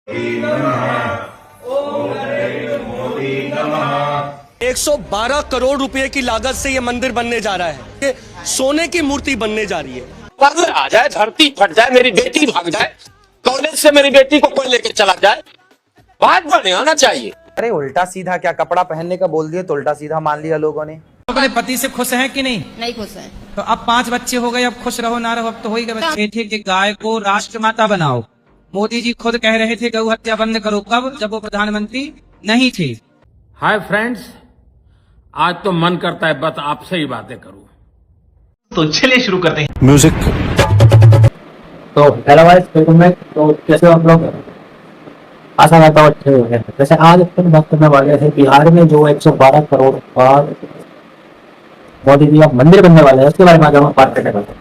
112 करोड़ रुपए की लागत से ये मंदिर बनने जा रहा है। ये सोने की मूर्ति बनने जा रही है। पर आ जाए, धरती फट जाए, मेरी बेटी भाग जाए, कॉलेज से मेरी बेटी को कोई लेके चला जाए, बात बने आना चाहिए। अरे उल्टा सीधा क्या, कपड़ा पहनने का बोल दिए तो उल्टा सीधा मान लिया लोगों ने। अपने पति से खुश हैं कि नहीं? नहीं खुश हैं। तो अब 5 बच्चे हो गए, अब खुश रहो ना रहो, अब तो हो ही गए बच्चे। कि गाय को राष्ट्रमाता बनाओ। मोदी जी खुद कह रहे थे गौ हत्या बंद करो, कब? जब वो प्रधानमंत्री नहीं थे। हाय फ्रेंड्स, आज तो मन करता है बस आपसे ही बातें करूं। तो चलिए शुरू करते हैं। म्यूजिक। तो हेलो गाइस, वेलकम बैक। तो कैसे हो आप लोग? आशा करता हूँ अच्छे होंगे। वैसे आज अपन बात करने वाले हैं बिहार में जो 112 करोड़ का मोदी जी का मंदिर बनने वाला है, उसके बारे में आज हम बात करने वाले हैं।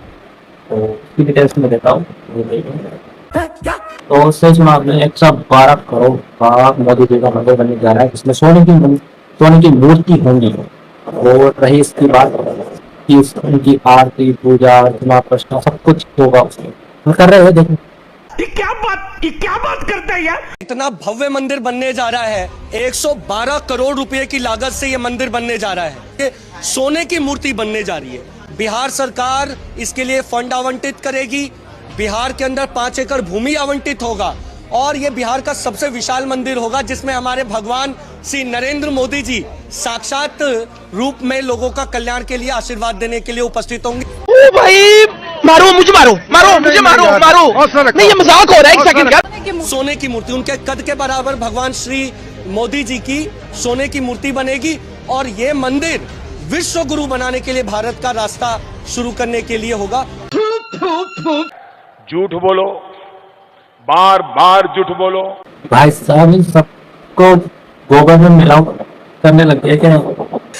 तो इसकी डिटेल्स में देता हूँ। तो सही सुना आपने, 112 करोड़ का मोदी जी का मंदिर बनने जा रहा है, जिसमें सोने की मूर्ति होंगी। और रही इसकी बात कि उनकी आरती, पूजा, अर्चना, प्रश्न सब कुछ होगा उसमें। हम कर रहे हैं, देखो ये क्या बात करते हैं यार। इतना भव्य मंदिर बनने जा रहा है। 112 करोड़ रुपए की लागत से ये मंदिर बनने जा रहा है। ये सोने की मूर्ति बनने जा रही है। बिहार सरकार इसके लिए फंड आवंटित करेगी। बिहार के अंदर 5 एकड़ भूमि आवंटित होगा और ये बिहार का सबसे विशाल मंदिर होगा, जिसमें हमारे भगवान श्री नरेंद्र मोदी जी साक्षात रूप में लोगों का कल्याण के लिए आशीर्वाद देने के लिए उपस्थित होंगे। ओ भाई, मारो मुझे, मारो मुझे, मारो नहीं, ये मजाक हो रहा है। एक सेकंड का सोने की मूर्ति, उनके कद के बराबर भगवान श्री मोदी जी की सोने की मूर्ति बनेगी और ये मंदिर विश्व गुरु बनाने के लिए भारत का रास्ता शुरू करने के लिए होगा। झूठ बोलो, बार बार झूठ बोलो। भाई साहब इन सबको गोबर में मिलाओ करने लग गए क्या?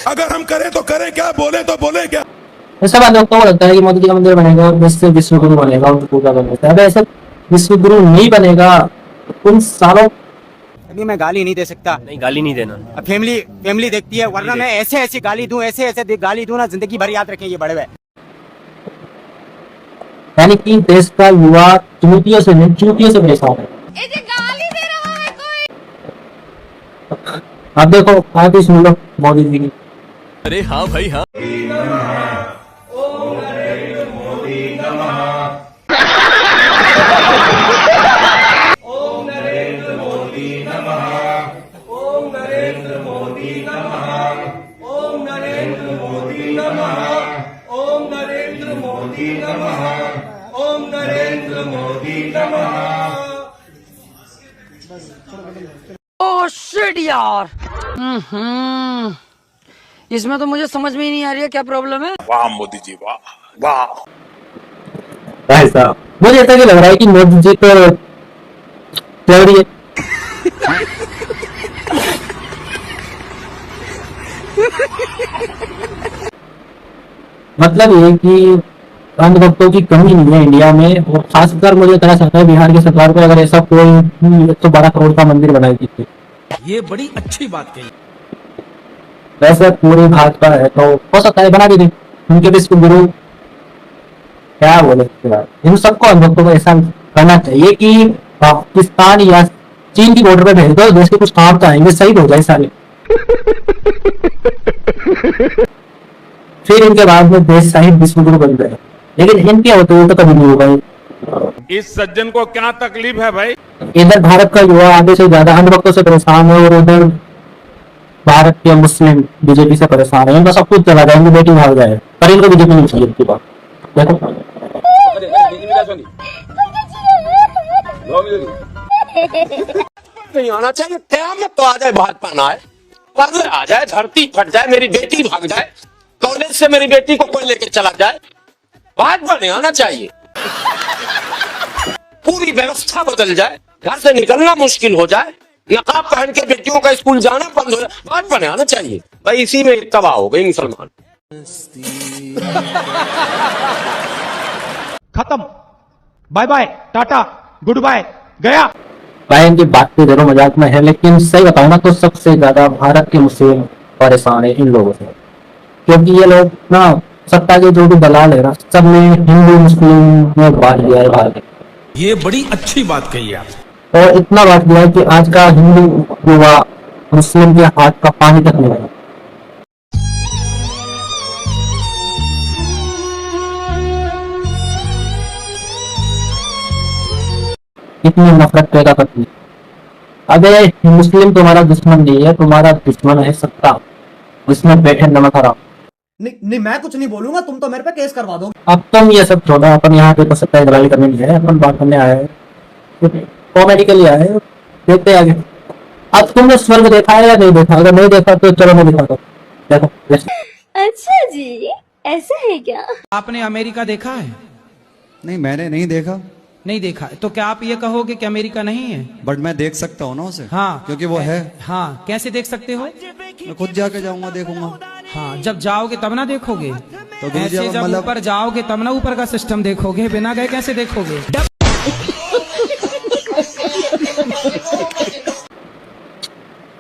अगर हम करें तो करें क्या, बोले तो बोले क्या? ऐसा बात को लगता है कि मोदी जी का मंदिर बनेगा और इससे विश्व गुरु बनेगा, उनकी पूजा करने है। ऐसा विश्व गुरु नहीं बनेगा उन सालों। अभी मैं गाली नहीं दे सकता। नहीं, गाली नहीं देना। फैमिली देखती है, वरना मैं ऐसे गाली दूं, ऐसे गाली दूं ना, जिंदगी भर याद रखें ये बड़े हुए। यानी कि देश का युवा चुनौतियों से परेशान है। गाली दे रहा है कोई। अब देखो आप ही सुन लो मोदी जी की। अरे हाँ भाई हाँ। ओह शिट यार। इसमें तो मुझे समझ में ही नहीं आ रही है क्या प्रॉब्लम है। वाह मोदी जी, वाह वाह। ऐसा मुझे ऐसा लग रहा है कि मोदी जी तो चल रही है। मतलब ये कि अंधभक्तों की कमी नहीं है इंडिया में, और खासकर मुझे तरह आता है बिहार की सरकार को अगर ऐसा कोई 112 करोड़ का मंदिर बनाएगी। ये बड़ी अच्छी बात कही। वैसे पूरी भाजपा है तो हो सकता है बना भी दे। उनके विश्व गुरु क्या बोले इसके बाद, इन सबको अंधभक्तों को ऐसा करना चाहिए कि पाकिस्तान या चीन की बॉर्डर पे भेज दो, देश के कुछ काम तो आएंगे, सही हो जाए सारे। फिर इनके बाद में देश शाही विश्व गुरु बन गए, लेकिन इनके होते हुए तो कभी नहीं होगा। इस सज्जन को क्या तकलीफ है भाई? इधर भारत का युवा आधे से ज्यादा अंधभक्तों से परेशान है और उधर भारत के मुस्लिम बीजेपी से परेशान है। इनका सब कुछ चला जाए, इनकी बेटी भाग जाए, पर इनको बीजेपी नहीं चाहिए। इनकी बात देखो, नहीं आना चाहिए। क्या तो आ जाए, भाजपा ना आए, पर आ जाए, धरती फट जाए, मेरी बेटी भाग जाए, कॉलेज से मेरी बेटी को कोई लेके चला जाए, बात बने आना चाहिए। पूरी व्यवस्था बदल जाए, घर से निकलना मुश्किल हो जाए, नकाब पहन के बेटियों का स्कूल जाना बंद हो जाए, बात बने आना चाहिए। भाई इसी में तबाह हो गए मुसलमान। खत्म, bye bye, tata, goodbye, गया। भाई इनकी बात तो जरूर मजाक में है, लेकिन सही बताऊं ना तो सबसे ज्यादा भारत के मुस्लिम परेशान है इन लोगों से, क्योंकि ये लोग ना सत्ता के जो भी दलाल है ना, सब ने हिंदू मुस्लिम में बांट दिया है भारत। ये बड़ी अच्छी बात कही आप। और इतना बांट दिया है कि आज का हिंदू युवा मुस्लिम के हाथ का पानी तक नहीं है। इतनी नफरत पैदा करती है। अबे मुस्लिम तुम्हारा दुश्मन नहीं है, तुम्हारा दुश्मन है सत्ता, जिसमें बैठे नमक हराम। नहीं मैं कुछ नहीं बोलूंगा, तुम तो मेरे पे केस करवा दो। अब तुम ये सब छोड़ो, अपन यहाँ पे तो सत्ता दलाली करने नहीं है, अपन बात करने आए हैं, कॉमेडी के लिए आए हैं, देखते आगे। अब तुमने स्वर्ग देखा है या नहीं देखा? अगर नहीं देखा तो चलो मैं दिखा दो, देखो। अच्छा जी, ऐसा है क्या? आपने अमेरिका देखा है? नहीं मैंने नहीं देखा। नहीं देखा तो क्या आप ये कहोगे कि अमेरिका नहीं है? बट मैं देख सकता हूँ ना उसे। हाँ, क्योंकि वो है। हाँ, कैसे देख सकते हो? मैं खुद जाके जाऊंगा, देखूंगा। हाँ, जब जाओगे तब ना देखोगे। तो ऐसे जब ऊपर जाओगे तब ना ऊपर का सिस्टम देखोगे, बिना गए कैसे देखोगे?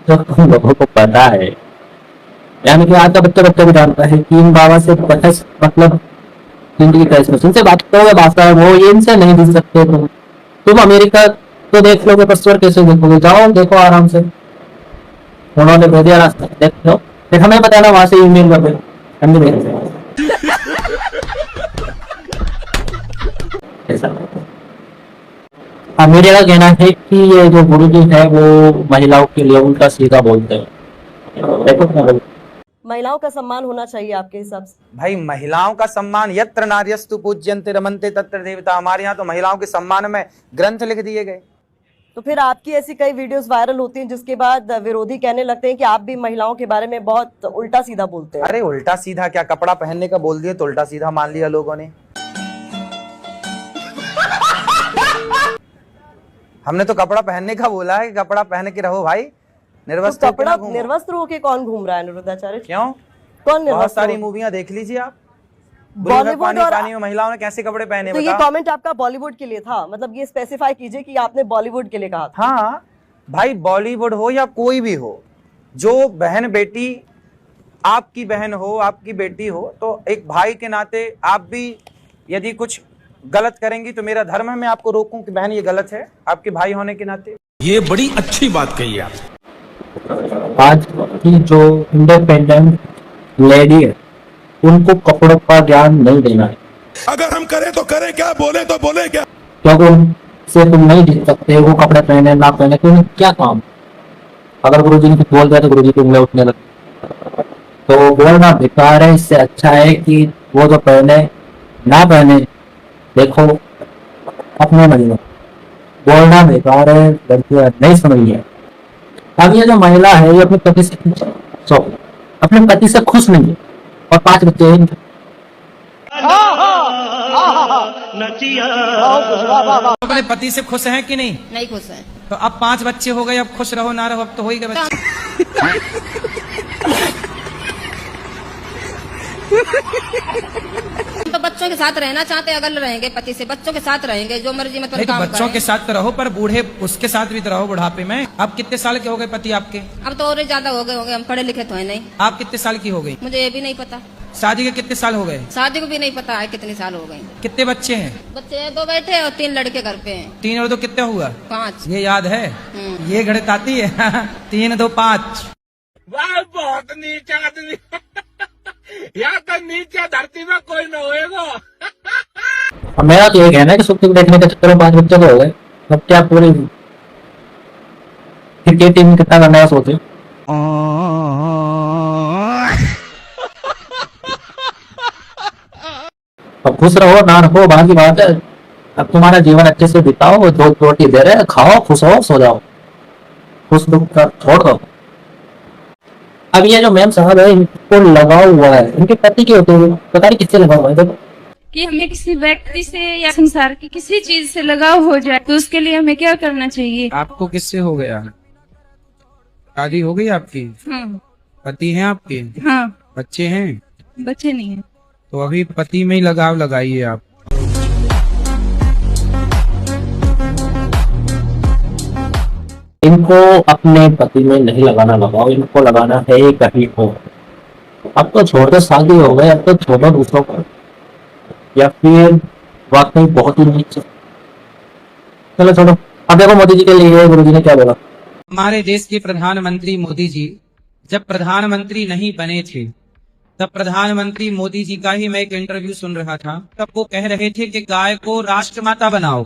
तो तुम लोगों को पता है, यानी कि आज का बच्चा भी जानता है कि इन बाबा से बहस मतलब जिंदगी का इसमें इनसे बात करोगे, बात करो, वो ये इनसे नहीं दिख सकते। तुम अमेरिका तो देख लोगे, पर स्वर्ग कैसे देखोगे? जाओ देखो आराम से, उन्होंने भेज दिया रास्ता, देख लो। देख हमें पता है ना, वहां से ईमेल कर दो, हम भी देख ऐसा। मेरे का कहना है कि ये जो गुरुजी है वो महिलाओं के लिए उल्टा सीधा बोलते हैं। देखो महिलाओं का सम्मान होना चाहिए आपके हिसाब से? भाई महिलाओं का सम्मान, यत्र नार्यस्तु पूज्यन्ते रमन्ते तत्र देवता। हमारे यहाँ तो महिलाओं के सम्मान में ग्रंथ लिख दिए गए। तो फिर आपकी ऐसी कई वीडियोस वायरल होती हैं जिसके बाद विरोधी कहने लगते हैं कि आप भी महिलाओं के बारे में बहुत उल्टा सीधा बोलते हैं। अरे उल्टा सीधा क्या, कपड़ा पहनने का बोल दिए तो उल्टा सीधा मान लिया लोगों ने। हमने तो कपड़ा पहनने का बोला है कि कपड़ा पहन के रहो भाई, निर्वस्त्र कपड़ा निर्वस्त्र होके कौन घूम रहा है निरुद्धाचार्य? क्यों? कौन निर्वस्त्र? बहुत सारी मूवियां देख लीजिए आप, बॉलीवुड पानी और पानी में महिलाओं ने कैसे कपड़े पहने। तो ये कमेंट आपका बॉलीवुड के लिए था? मतलब ये स्पेसिफाई कीजिए कि आपने बॉलीवुड के लिए कहा था। हाँ भाई, बॉलीवुड हो या कोई भी हो, जो बहन बेटी आपकी बहन हो, आपकी बेटी हो, तो एक भाई के नाते आप भी यदि कुछ गलत करेंगी तो मेरा धर्म है मैं आपको रोकूं कि बहन ये गलत है, आपके भाई होने के नाते। ये बड़ी अच्छी बात कही आप। आज की जो इंडिपेंडेंट लेडी है उनको कपड़ों का ज्ञान नहीं देना है। अगर हम करें तो करें क्या, बोले तो बोले क्या? क्योंकि उनसे तुम नहीं जीत सकते, वो कपड़े पहने ना पहने, तो क्या काम? अगर गुरुजी ने कुछ बोल दिया तो गुरुजी की उंगलियां उठने लगती, तो बोलना बेकार है। इससे अच्छा है कि वो जो पहने ना पहने, देखो अपने मजे में, बोलना बेकार है, लड़कियां नहीं समझ है। अब ये जो महिला है ये अपने पति से अपने पति से खुश नहीं है और 5 बच्चे हैं। अपने पति से खुश हैं कि नहीं? नहीं खुश है। तो अब 5 बच्चे हो गए, अब खुश रहो ना रहो, अब तो हो ही गए बच्चे। तो बच्चों के साथ रहना चाहते हैं, अगर रहेंगे पति से, बच्चों के साथ रहेंगे, जो मर्जी मतलब नहीं तो बच्चों के साथ तो रहो, पर बूढ़े उसके साथ भी तो रहो बुढ़ापे में। अब कितने साल के हो गए पति आपके? अब तो और ज्यादा हो गए होंगे, हम पढ़े लिखे तो है नहीं। आप कितने साल की हो गई? मुझे ये भी नहीं पता। शादी के कितने साल हो गए? शादी को भी नहीं पता है कितने साल हो गए। कितने बच्चे हैं? बच्चे 2 बैठे हैं और 3 लड़के घर पे हैं। 3 और 2 कितने हुआ? 5। ये याद है? ये गणित आती है? 3 2 5। वाह, बहुत नीचा आदमी। यहाँ तो नीचे धरती में कोई न होएगा। मेरा तो ये कहना है कि सुख देखने के चक्कर में 5 बच्चे तो हो गए, अब क्या पूरी क्रिकेट टीम कितना करने का सोचे। अब खुश रहो ना रहो बाकी बात है। अब तुम्हारा जीवन अच्छे से बिताओ, 2 रोटी दे रहे, खाओ, खुश हो, सो जाओ, खुश दुख का छोड़ दो। अब ये जो मैम साहब है इनको लगा हुआ है, इनके पति के होते हुए पता नहीं किससे लगा हुआ है। देखो कि हमें किसी व्यक्ति से या संसार की किसी चीज से लगाव हो जाए तो उसके लिए हमें क्या करना चाहिए? आपको किससे हो गया? शादी हो गई आपकी? हाँ। पति हैं आपके? हाँ। बच्चे हैं? बच्चे नहीं है। तो अभी पति में ही लगाव लगाइए आप। इनको अपने पति में नहीं लगाना, लगाओ, इनको लगाना है कहीं हो। अब तो छोड़ दो, शादी हो गए, अब तो छोड़ो दूसरों को, या फिर वाकई बहुत ही नीचे। चलो छोड़ो। अब देखो मोदी जी के लिए गुरु जी ने क्या बोला। हमारे देश के प्रधानमंत्री मोदी जी जब प्रधानमंत्री नहीं बने थे, तब प्रधानमंत्री मोदी जी का ही मैं एक इंटरव्यू सुन रहा था। तब वो कह रहे थे कि गाय को राष्ट्रमाता बनाओ।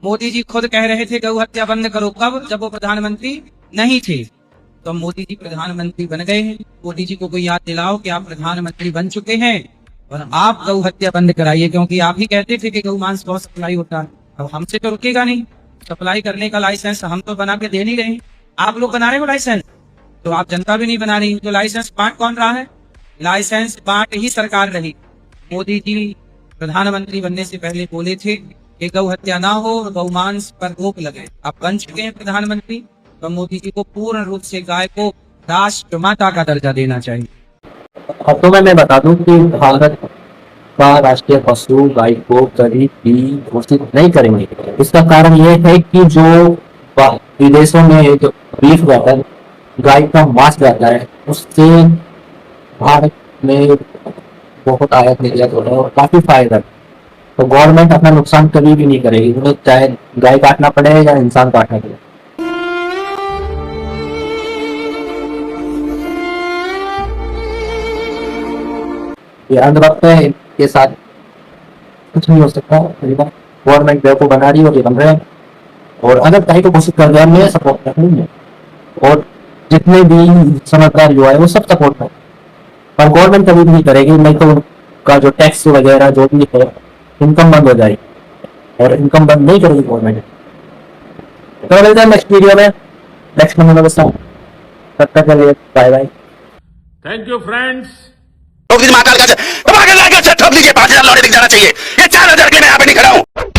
मोदी जी खुद कह रहे थे गौ हत्या बंद करो। कब? जब वो प्रधानमंत्री नहीं थे। तो मोदी जी प्रधानमंत्री बन गए हैं। मोदी जी को कोई याद दिलाओ कि आप प्रधानमंत्री बन चुके हैं और आप गौ हत्या बंद कराइए, क्योंकि आप ही कहते थे कि गौ मांस बहुत सप्लाई होता है। अब हमसे तो रुकेगा नहीं। सप्लाई करने का लाइसेंस हम तो बना के दे नहीं रहे, आप लोग बना रहे हो लाइसेंस, तो आप जनता भी नहीं बना रही। तो लाइसेंस बांट कौन रहा है? लाइसेंस बांट ही सरकार रही। मोदी जी प्रधानमंत्री बनने से पहले बोले थे कि गौ हत्या ना हो और गौ मांस पर रोक लगे। आप बन चुके हैं प्रधानमंत्री, तो मोदी जी को पूर्ण रूप से गाय को राष्ट्रमाता का दर्जा देना चाहिए। अब तो मैं बता दूं कि भारत का राष्ट्रीय पशु गाय को कभी भी घोषित नहीं करेंगे। इसका कारण यह है कि जो विदेशों में जो बीफ जाता है, गाय का मांस जाता है, उससे भारत में बहुत आयात निर्यात हो रहा है और काफी फायदा है। तो गवर्नमेंट अपना नुकसान कभी भी नहीं करेगी, उन्हें चाहे गाय काटना पड़े या इंसान काटना पड़े। ये अंधभक्त है, इनके साथ कुछ नहीं हो सकता। गवर्नमेंट बेवकूफ बना रही है और ये बन रहे हैं। और अगर गाय को घोषित कर दिया, मैं सपोर्ट करूंगा और जितने भी समझदार युवा है वो सब सपोर्ट करें, पर गवर्नमेंट कभी भी नहीं करेगी। नहीं तो उनका जो टैक्स वगैरह जो भी है, इनकम बंद हो जाएगी और इनकम बंद नहीं करेगी गवर्नमेंट। तो मिलते हैं नेक्स्ट वीडियो में, नेक्स्ट नंबर के साथ। तब तक के लिए bye bye. Thank you friends. Mahakal का 5,000 लौटे दिख जाना चाहिए। ये 4,000 के मैं यहाँ पे नहीं खड़ा हूँ।